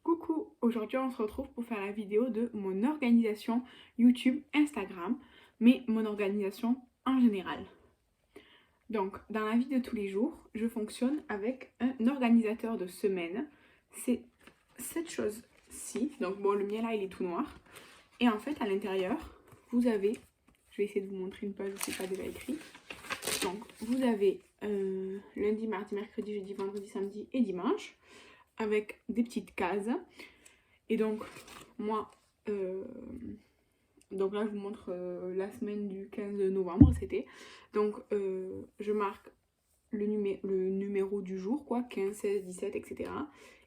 Coucou, aujourd'hui on se retrouve pour faire la vidéo de mon organisation YouTube, Instagram, mais mon organisation en général. Donc dans la vie de tous les jours, je fonctionne avec un organisateur de semaine. C'est cette chose-ci, donc bon le mien là il est tout noir. Et en fait à l'intérieur, vous avez, je vais essayer de vous montrer une page où c'est pas déjà écrit. Donc vous avez lundi, mardi, mercredi, jeudi, vendredi, samedi et dimanche, avec des petites cases. Et donc, moi, donc là, je vous montre la semaine du 15 novembre, c'était. Donc, je marque le numéro du jour, quoi, 15, 16, 17, etc.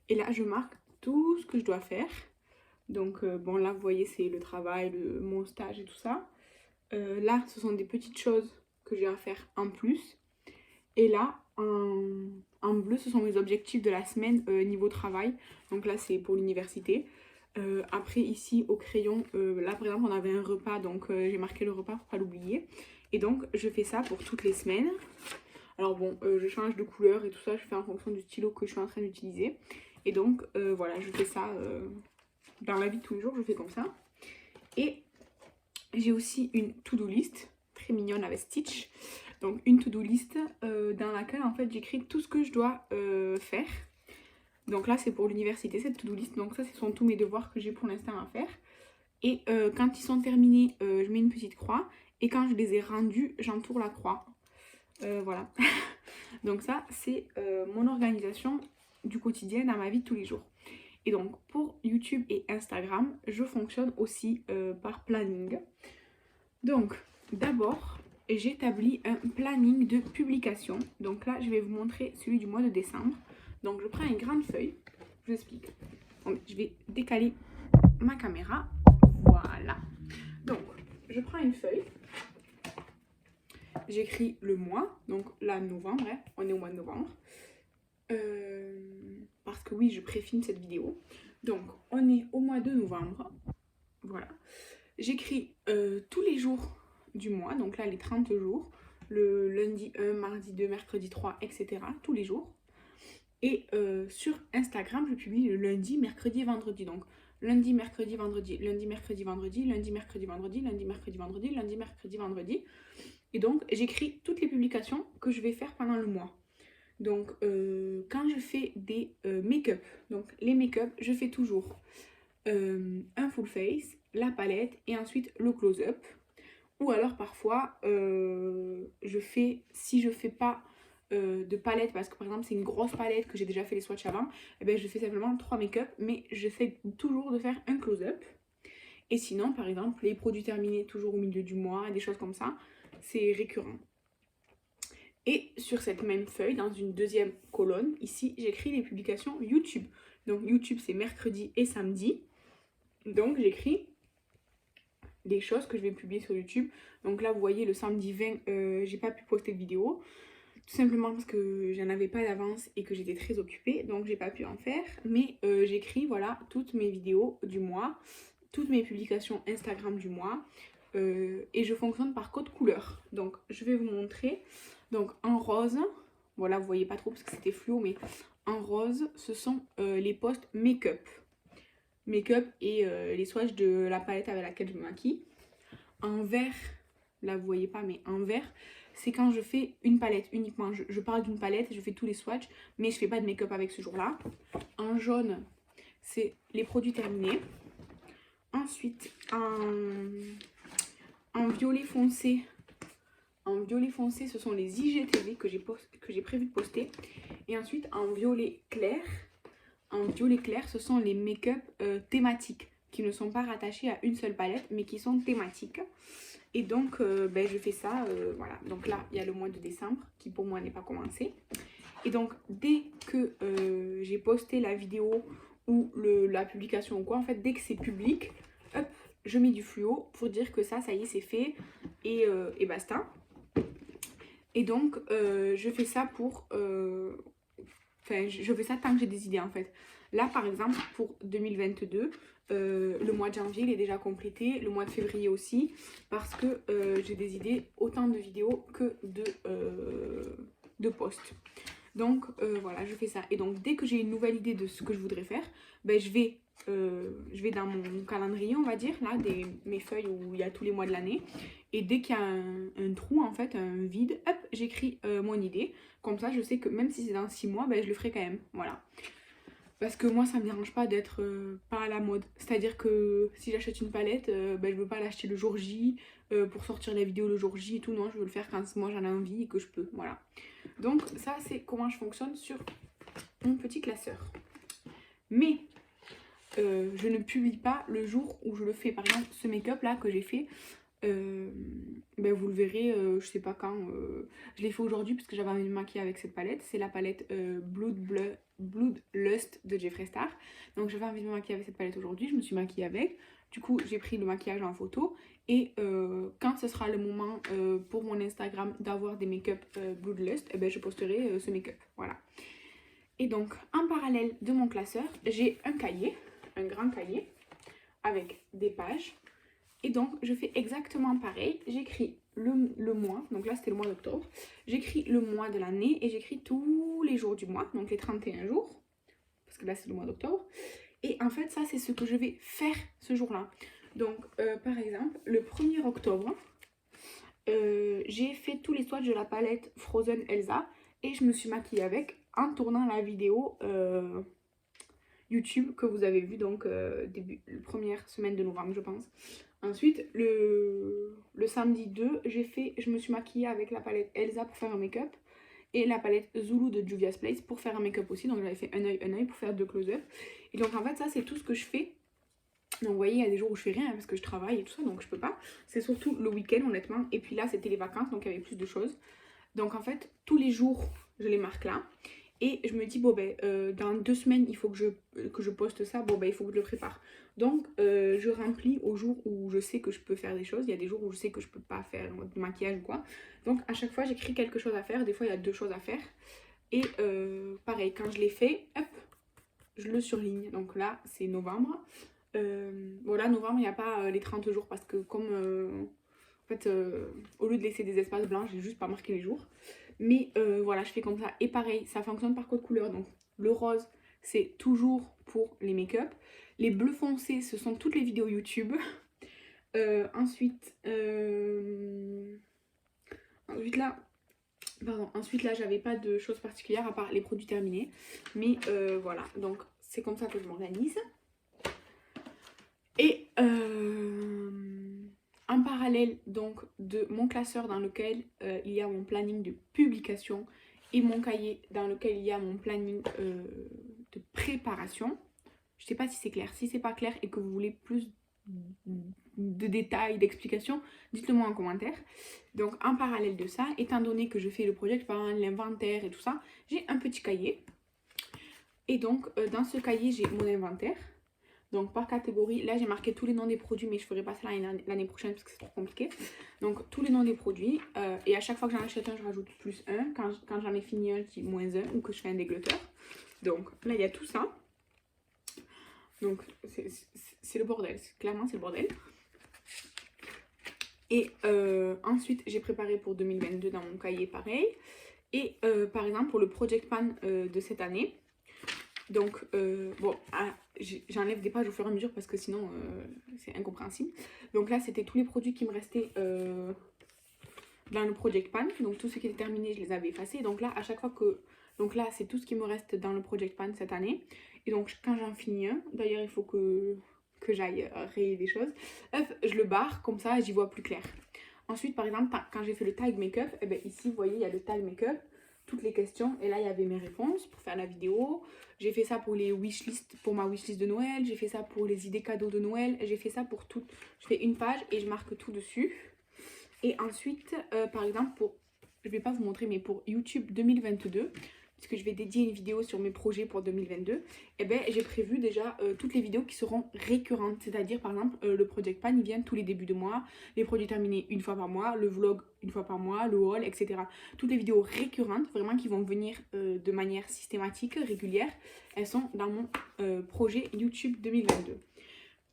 Et là, je marque tout ce que je dois faire. Donc, bon, là, vous voyez, c'est le travail, mon stage et tout ça. Là, ce sont des petites choses que j'ai à faire en plus. Et là, en bleu, ce sont mes objectifs de la semaine niveau travail. Donc là, c'est pour l'université. Après, ici, au crayon, là, par exemple, on avait un repas. Donc, j'ai marqué le repas pour pas l'oublier. Et donc, je fais ça pour toutes les semaines. Alors bon, je change de couleur et tout ça. Je fais en fonction du stylo que je suis en train d'utiliser. Et donc, voilà, je fais ça dans la vie de tous les jours. Je fais comme ça. Et j'ai aussi une to-do list très mignonne avec Stitch. Donc une to-do list dans laquelle en fait j'écris tout ce que je dois faire. Donc là c'est pour l'université cette to-do list. Donc ça ce sont tous mes devoirs que j'ai pour l'instant à faire. Et quand ils sont terminés, je mets une petite croix. Et quand je les ai rendus, j'entoure la croix. Voilà. Donc ça c'est mon organisation du quotidien dans ma vie de tous les jours. Et donc pour YouTube et Instagram, je fonctionne aussi par planning. Donc d'abord, j'établis un planning de publication. Donc là, je vais vous montrer celui du mois de décembre. Donc je prends une grande feuille, je vous explique. Donc, je vais décaler ma caméra. Voilà. Donc, je prends une feuille. J'écris le mois. Donc là, novembre, hein, on est au mois de novembre. Parce que oui, je préfilme cette vidéo. Donc, on est au mois de novembre. Voilà. J'écris tous les jours du mois, donc là les 30 jours, le lundi 1, mardi 2, mercredi 3, etc. tous les jours. Et sur Instagram, je publie le lundi, mercredi et vendredi. Donc lundi, mercredi, vendredi, lundi, mercredi, vendredi, lundi, mercredi, vendredi, lundi, mercredi, vendredi, lundi, mercredi, vendredi. Et donc j'écris toutes les publications que je vais faire pendant le mois. Donc quand je fais des make-up, donc les make-up, je fais toujours un full face, la palette et ensuite le close-up. Ou alors parfois, si je fais pas de palette, parce que par exemple c'est une grosse palette que j'ai déjà fait les swatchs avant, et bien je fais simplement 3 make-up, mais j'essaie toujours de faire un close-up. Et sinon, par exemple, les produits terminés toujours au milieu du mois, des choses comme ça, c'est récurrent. Et sur cette même feuille, dans une deuxième colonne, ici, j'écris les publications YouTube. Donc YouTube, c'est mercredi et samedi. Donc j'écris des choses que je vais publier sur YouTube. Donc là, vous voyez, le samedi 20, j'ai pas pu poster de vidéo. Tout simplement parce que j'en avais pas d'avance et que j'étais très occupée. Donc j'ai pas pu en faire. Mais j'écris, voilà, toutes mes vidéos du mois, toutes mes publications Instagram du mois. Et je fonctionne par code couleur. Donc je vais vous montrer. Donc en rose, voilà, vous voyez pas trop parce que c'était fluo, mais en rose, ce sont les posts make-up. Make-up et les swatchs de la palette avec laquelle je me maquille. En vert, là vous voyez pas, mais en vert, c'est quand je fais une palette uniquement. Je parle d'une palette et je fais tous les swatchs, mais je fais pas de make-up avec ce jour-là. En jaune, c'est les produits terminés. Ensuite, en violet foncé, ce sont les IGTV que j'ai prévu de poster. Et ensuite, en violet clair, ce sont les make-up thématiques qui ne sont pas rattachés à une seule palette, mais qui sont thématiques. Et donc, je fais ça, voilà. Donc là, il y a le mois de décembre, qui pour moi n'est pas commencé. Et donc, dès que j'ai posté la vidéo ou la publication ou quoi, en fait, dès que c'est public, hop, je mets du fluo pour dire que ça y est, c'est fait et basta. Et donc, je fais ça je fais ça tant que j'ai des idées en fait. Là, par exemple, pour 2022, le mois de janvier, il est déjà complété. Le mois de février aussi. Parce que j'ai des idées, autant de vidéos que de posts. Donc voilà, je fais ça. Et donc dès que j'ai une nouvelle idée de ce que je voudrais faire, ben, je vais dans mon calendrier, on va dire, là, mes feuilles où il y a tous les mois de l'année. Et dès qu'il y a un trou, en fait, un vide, hop, j'écris mon idée. Comme ça, je sais que même si c'est dans 6 mois, ben, je le ferai quand même. Voilà. Parce que moi, ça me dérange pas d'être pas à la mode. C'est-à-dire que si j'achète une palette, ben, je veux pas l'acheter le jour J pour sortir la vidéo le jour J et tout. Non, je veux le faire quand moi j'en ai envie et que je peux. Voilà. Donc ça, c'est comment je fonctionne sur mon petit classeur. Mais je ne publie pas le jour où je le fais. Par exemple, ce make-up là que j'ai fait, ben vous le verrez, je sais pas quand. Je l'ai fait aujourd'hui parce que j'avais envie de me maquiller avec cette palette. C'est la palette Bloodlust de Jeffree Star. Donc j'avais envie de me maquiller avec cette palette aujourd'hui. Je me suis maquillée avec. Du coup, j'ai pris le maquillage en photo. Et quand ce sera le moment pour mon Instagram d'avoir des make-up Bloodlust, eh ben, je posterai ce make-up. Voilà. Et donc, en parallèle de mon classeur, j'ai un cahier, un grand cahier, avec des pages. Et donc, je fais exactement pareil. J'écris le mois, donc là c'était le mois d'octobre. J'écris le mois de l'année et j'écris tous les jours du mois, donc les 31 jours, parce que là c'est le mois d'octobre. Et en fait, ça c'est ce que je vais faire ce jour-là. Donc, par exemple, le 1er octobre, j'ai fait tous les swatchs de la palette Frozen Elsa et je me suis maquillée avec en tournant la vidéo YouTube que vous avez vu donc la première semaine de novembre, je pense. Ensuite, le samedi 2, je me suis maquillée avec la palette Elsa pour faire un make-up et la palette Zulu de Juvia's Place pour faire un make-up aussi. Donc j'avais fait un œil pour faire 2 close-up. Et donc en fait, ça c'est tout ce que je fais. Donc vous voyez, il y a des jours où je fais rien parce que je travaille et tout ça, donc je peux pas. C'est surtout le week-end honnêtement. Et puis là, c'était les vacances, donc il y avait plus de choses. Donc en fait, tous les jours, je les marque là. Et je me dis, bon ben, dans 2 semaines, il faut que je poste ça. Bon ben, il faut que je le prépare. Donc, je remplis aux jours où je sais que je peux faire des choses. Il y a des jours où je sais que je peux pas faire de maquillage ou quoi. Donc, à chaque fois, j'écris quelque chose à faire. Des fois, il y a 2 choses à faire. Et pareil, quand je les fais, hop, je le surligne. Donc là, c'est novembre. Voilà, novembre, il n'y a pas les 30 jours parce que comme... en fait, au lieu de laisser des espaces blancs, j'ai juste pas marqué les jours. Mais voilà, je fais comme ça. Et pareil, ça fonctionne par code couleur. Donc le rose, c'est toujours pour les make-up. Les bleus foncés, ce sont toutes les vidéos YouTube. Ensuite là, j'avais pas de choses particulières à part les produits terminés. Mais voilà, donc c'est comme ça que je m'organise. Et en parallèle donc de mon classeur dans lequel il y a mon planning de publication et mon cahier dans lequel il y a mon planning de préparation. Je sais pas si c'est clair. Si c'est pas clair et que vous voulez plus de détails, d'explications, dites-le moi en commentaire. Donc en parallèle de ça, étant donné que je fais le projet, l'inventaire et tout ça, j'ai un petit cahier. Et donc dans ce cahier, j'ai mon inventaire. Donc par catégorie, là j'ai marqué tous les noms des produits, mais je ferai pas ça l'année prochaine parce que c'est trop compliqué. Donc tous les noms des produits, et à chaque fois que j'en achète un, je rajoute plus un. Quand j'en ai fini un, je dis moins un ou que je fais un dégletteur. Donc là il y a tout ça. Donc c'est le bordel, clairement c'est le bordel. Et ensuite j'ai préparé pour 2022 dans mon cahier pareil. Et par exemple pour le Project Pan de cette année. Donc, bon, j'enlève des pages au fur et à mesure parce que sinon, c'est incompréhensible. Donc là, c'était tous les produits qui me restaient dans le Project Pan. Donc, tout ce qui était terminé, je les avais effacés. Donc là, à chaque fois que... Donc là, c'est tout ce qui me reste dans le Project Pan cette année. Et donc, quand j'en finis un, d'ailleurs, il faut que j'aille rayer des choses. Hop, je le barre, comme ça, j'y vois plus clair. Ensuite, par exemple, quand j'ai fait le tag make-up, eh ben, ici, vous voyez, il y a le tag make-up. Toutes les questions et là il y avait mes réponses pour faire la vidéo. J'ai fait ça pour les wishlist, pour ma wishlist de Noël, j'ai fait ça pour les idées cadeaux de Noël, j'ai fait ça pour tout. Je fais une page et je marque tout dessus. Et ensuite par exemple pour, je vais pas vous montrer mais pour YouTube 2022, puisque je vais dédier une vidéo sur mes projets pour 2022, et ben j'ai prévu déjà toutes les vidéos qui seront récurrentes, c'est-à-dire par exemple le Project Pan il vient tous les débuts de mois, les produits terminés une fois par mois, le vlog une fois par mois, le haul, etc. Toutes les vidéos récurrentes, vraiment qui vont venir de manière systématique, régulière, elles sont dans mon projet YouTube 2022.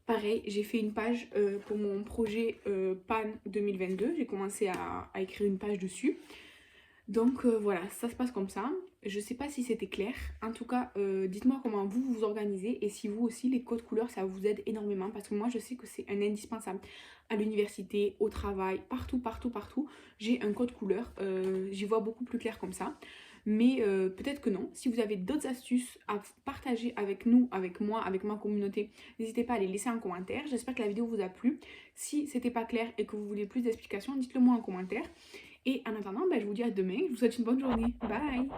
Pareil, j'ai fait une page pour mon projet Pan 2022, j'ai commencé à écrire une page dessus. Donc voilà, ça se passe comme ça. Je sais pas si c'était clair. En tout cas, dites-moi comment vous vous organisez et si vous aussi les codes couleurs ça vous aide énormément parce que moi je sais que c'est un indispensable à l'université, au travail, partout, partout, partout. J'ai un code couleur, j'y vois beaucoup plus clair comme ça. Mais peut-être que non. Si vous avez d'autres astuces à partager avec nous, avec moi, avec ma communauté, n'hésitez pas à les laisser en commentaire. J'espère que la vidéo vous a plu. Si c'était pas clair et que vous voulez plus d'explications, dites-le moi en commentaire. Et en attendant, je vous dis à demain. Je vous souhaite une bonne journée. Bye!